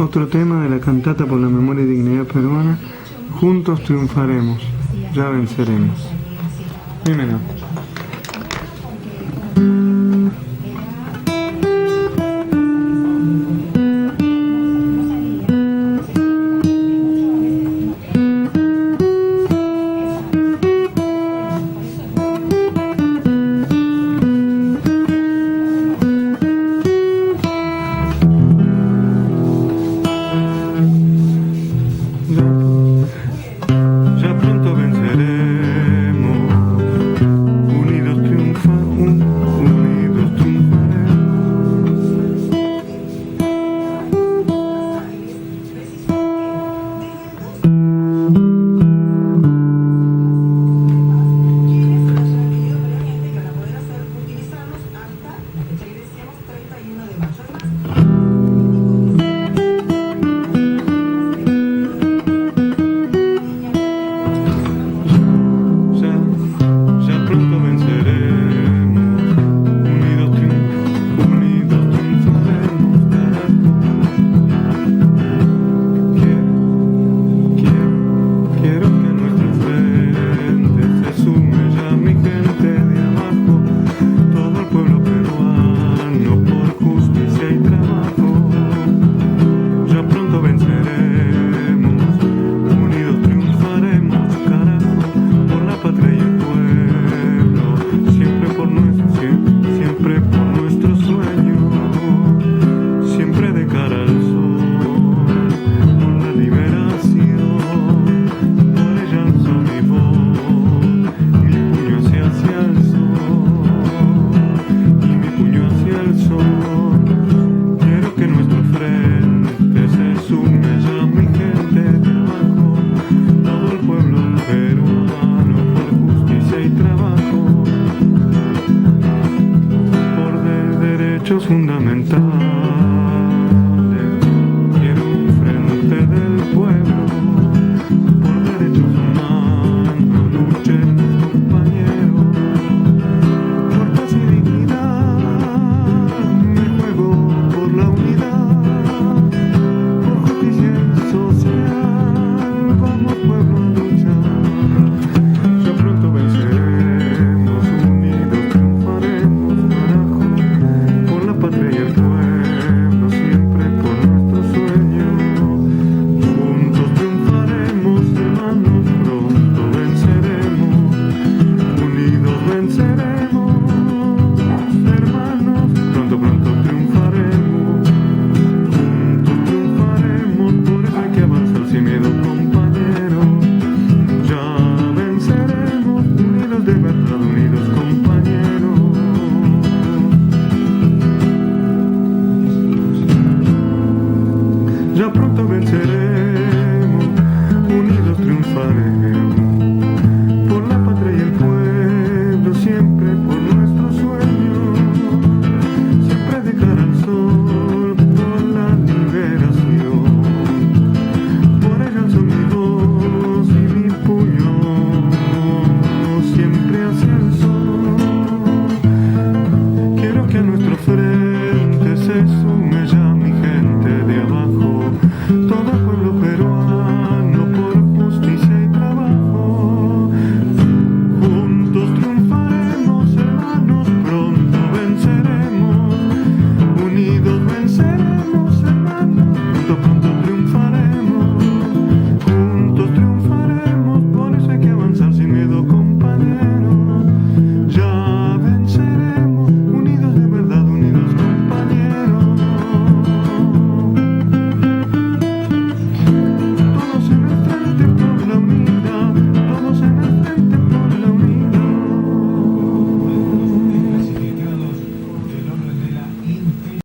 otro tema de la cantata por la memoria y dignidad peruana. Juntos triunfaremos, ya venceremos. Mi menor. Ya pronto venceremos, unidos derechos fundamentales. Quiero un frente del pueblo por derechos humanos. Luchen, compañeros, por paz y dignidad. Me juego por la unidad, por justicia social. Vamos, pueblo, a luchar. Ya pronto venceremos, unidos triunfaremos, carajo, por la patria y el pueblo, siempre por nuestro sueño. Juntos triunfaremos, hermanos, pronto venceremos, unidos venceremos, hermanos, pronto triunfaremos, juntos triunfaremos, por eso hay que avanzar sin miedo, compañeros. Ya venceremos, unidos de verdad, unidos, compañeros. Ya pronto venceremos, unidos triunfaremos, por la patria y el pueblo, siempre por nuestro sueño, siempre de cara al sol, por la liberación, por ella alzo mi voz y mi puño, siempre hacia el sol. Quiero que a nuestro frente se sume ya mi gente de abajo, todo el pueblo peruano por justicia y trabajo. Juntos triunfaremos, hermanos, pronto venceremos, unidos venceremos.